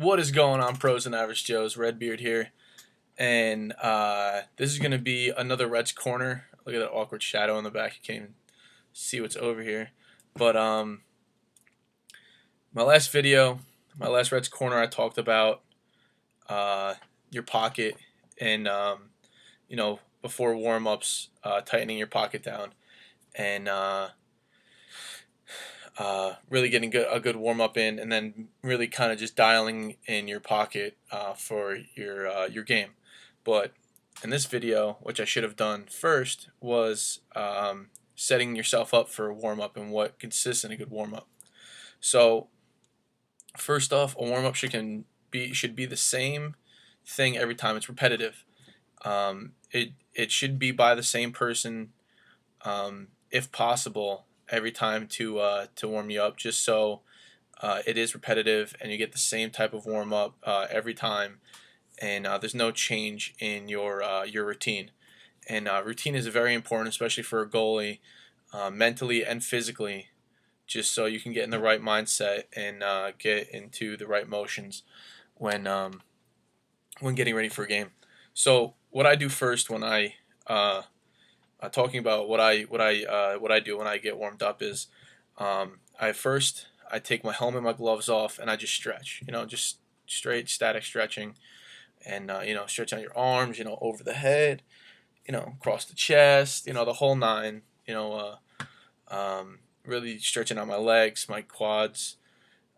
What is going on, pros and average Joes? RedBeard here, and this is gonna be another Reds corner. Look at that awkward shadow in the back. You can't even see what's over here. But my last video, my last Reds corner, I talked about your pocket and before warm ups, tightening your pocket down and really getting a good warm up in, and then really kind of just dialing in your pocket for your game. But in this video, which I should have done first, was setting yourself up for a warm up and what consists in a good warm up. So first off, a warm up should be the same thing every time. It's repetitive. It should be by the same person, if possible, every time to warm you up, just so it is repetitive and you get the same type of warm up every time, and there's no change in your routine. And routine is very important, especially for a goalie, mentally and physically, just so you can get in the right mindset and get into the right motions when getting ready for a game. So what I do first when talking about what I do when I get warmed up is I take my helmet, my gloves off, and I just stretch. Just straight static stretching, and stretch out your arms, over the head, across the chest, the whole nine. Really stretching out my legs, my quads,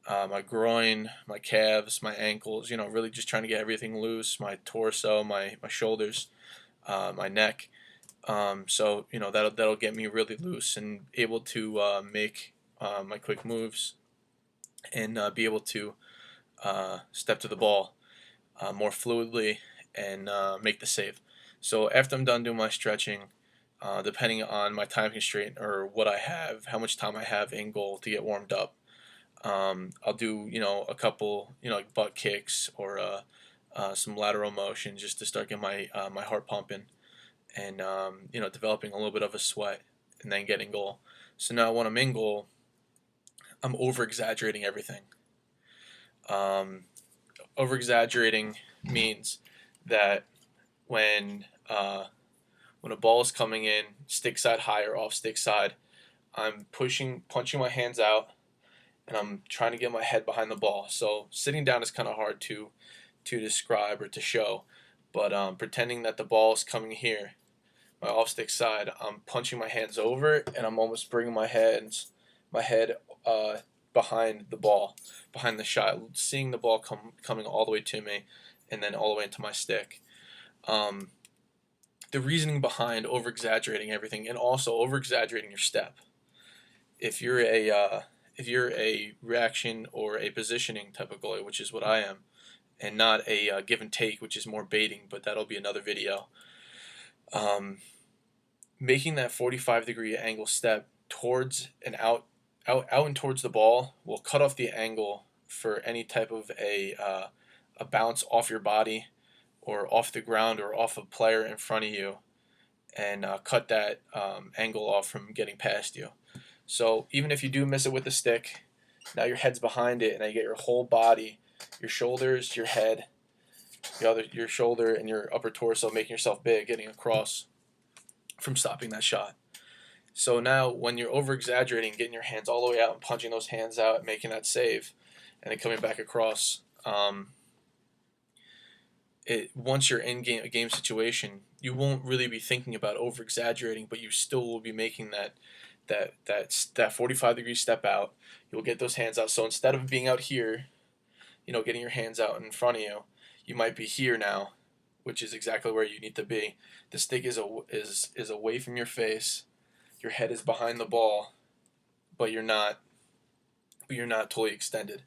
my groin, my calves, my ankles. Really just trying to get everything loose. My torso, my shoulders, my neck. So that'll get me really loose and able to make my quick moves and be able to step to the ball more fluidly and make the save. So after I'm done doing my stretching, depending on my time constraint or what I have, how much time I have in goal to get warmed up, I'll do a couple like butt kicks or some lateral motion just to start getting my heart pumping, and developing a little bit of a sweat, and then getting goal. So now when I'm in goal, I'm over exaggerating everything. Over exaggerating means that when a ball is coming in, stick side high or off stick side, I'm punching my hands out, and I'm trying to get my head behind the ball. So sitting down is kind of hard to describe or to show, but pretending that the ball is coming here, my off stick side, I'm punching my hands over, and I'm almost bringing my head behind the ball, behind the shot, seeing the ball coming all the way to me, and then all the way into my stick. The reasoning behind over exaggerating everything, and also over exaggerating your step. If you're a reaction or a positioning type of goalie, which is what I am, and not a give and take, which is more baiting, but that'll be another video. Making that 45-degree angle step towards and out and towards the ball will cut off the angle for any type of a bounce off your body or off the ground or off a player in front of you, and cut that angle off from getting past you. So even if you do miss it with the stick, now your head's behind it, and now you get your whole body, your shoulders, your head, your shoulder, and your upper torso, making yourself big, getting across from stopping that shot. So now when you're over exaggerating, getting your hands all the way out and punching those hands out and making that save, and then coming back across, once you're in a game situation, you won't really be thinking about over exaggerating, but you still will be making that 45-degree step out. You'll get those hands out. So instead of being out here, getting your hands out in front of you, you might be here now, which is exactly where you need to be. The stick is away from your face. Your head is behind the ball, but you're not totally extended.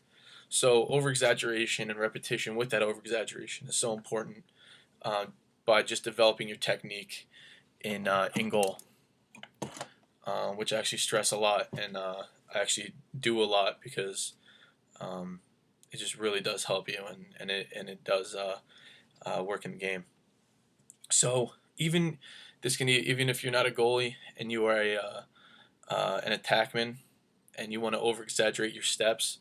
So over exaggeration and repetition with that over exaggeration is so important, by just developing your technique in goal, which I actually stress a lot, and I actually do a lot, because it just really does help you, and it does work in the game. So even if you're not a goalie and you are an attackman, and you want to over exaggerate your steps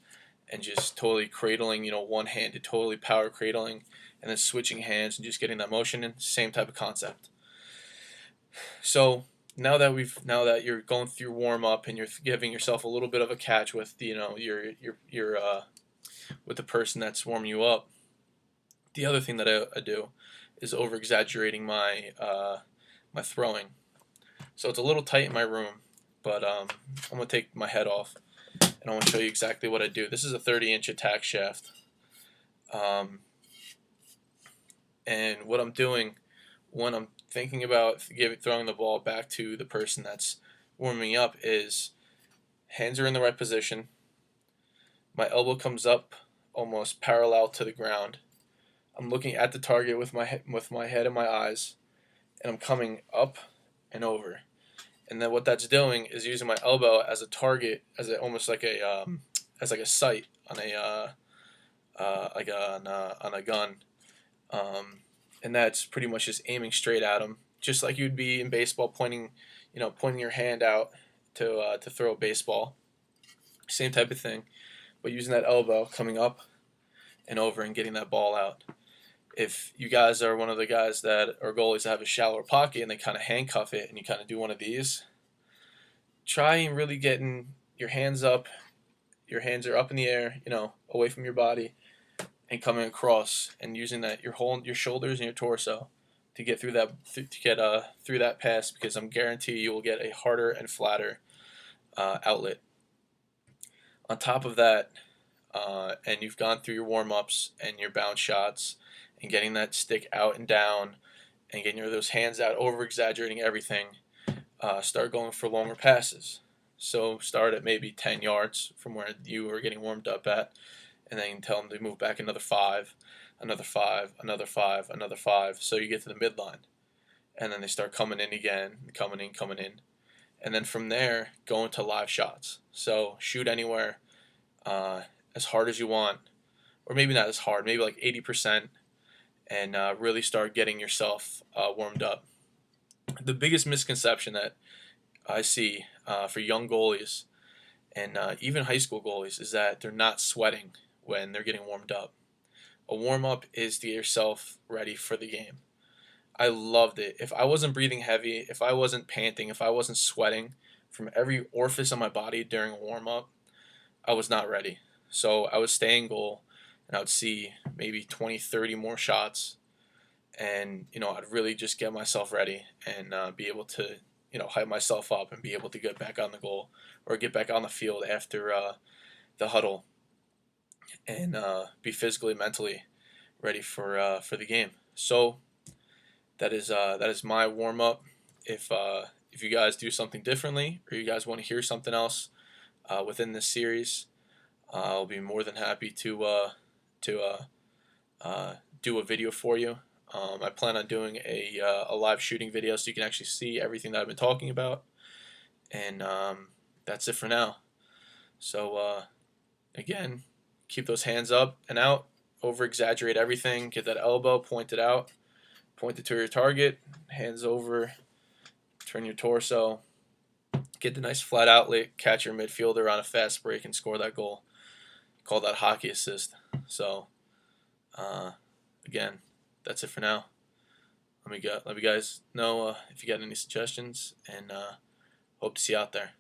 and just totally cradling, one-handed, totally power cradling, and then switching hands and just getting that motion in. Same type of concept. So now that you're going through warm up and you're giving yourself a little bit of a catch with your with the person that's warming you up. The other thing that I do is over exaggerating my throwing. So it's a little tight in my room, but I'm gonna take my head off and I want to show you exactly what I do. This is a 30-inch attack shaft, and what I'm doing when I'm thinking about throwing the ball back to the person that's warming me up is hands are in the right position. My elbow comes up almost parallel to the ground. I'm looking at the target with my head and my eyes, and I'm coming up and over. And then what that's doing is using my elbow as a target, almost like a sight on a gun, and that's pretty much just aiming straight at them, just like you'd be in baseball, pointing your hand out to throw a baseball. Same type of thing, but using that elbow coming up and over and getting that ball out. If you guys are one of the guys that are goalies that have a shallower pocket and they kind of handcuff it and you kind of do one of these, try and really getting your hands up. Your hands are up in the air, away from your body, and coming across and using your shoulders and your torso to get through that pass, because I'm guarantee you will get a harder and flatter outlet. On top of that, and you've gone through your warm-ups and your bounce shots and getting that stick out and down and getting those hands out, over-exaggerating everything, start going for longer passes. So start at maybe 10 yards from where you are getting warmed up at, and then tell them to move back another 5, another 5, another 5, another 5, so you get to the midline. And then they start coming in again, coming in. And then from there, go into live shots. So shoot anywhere as hard as you want, or maybe not as hard, maybe like 80%, and really start getting yourself warmed up. The biggest misconception that I see for young goalies and even high school goalies is that they're not sweating when they're getting warmed up. A warm-up is to get yourself ready for the game. I loved it. If I wasn't breathing heavy, if I wasn't panting, if I wasn't sweating from every orifice on my body during a warm-up, I was not ready. So I would stay in goal, and I would see maybe 20, 30 more shots, and I'd really just get myself ready and be able to hype myself up and be able to get back on the goal or get back on the field after the huddle, and be physically, mentally ready for the game. So that is my warm up. If you guys do something differently, or you guys want to hear something else within this series, I'll be more than happy to do a video for you. I plan on doing a live shooting video so you can actually see everything that I've been talking about, and that's it for now. So again, keep those hands up and out, over exaggerate everything, get that elbow pointed out, point it to your target, hands over, turn your torso, get the nice flat outlet, catch your midfielder on a fast break and score that goal. Call that hockey assist. So again, that's it for now. Let you guys know if you got any suggestions, and hope to see you out there.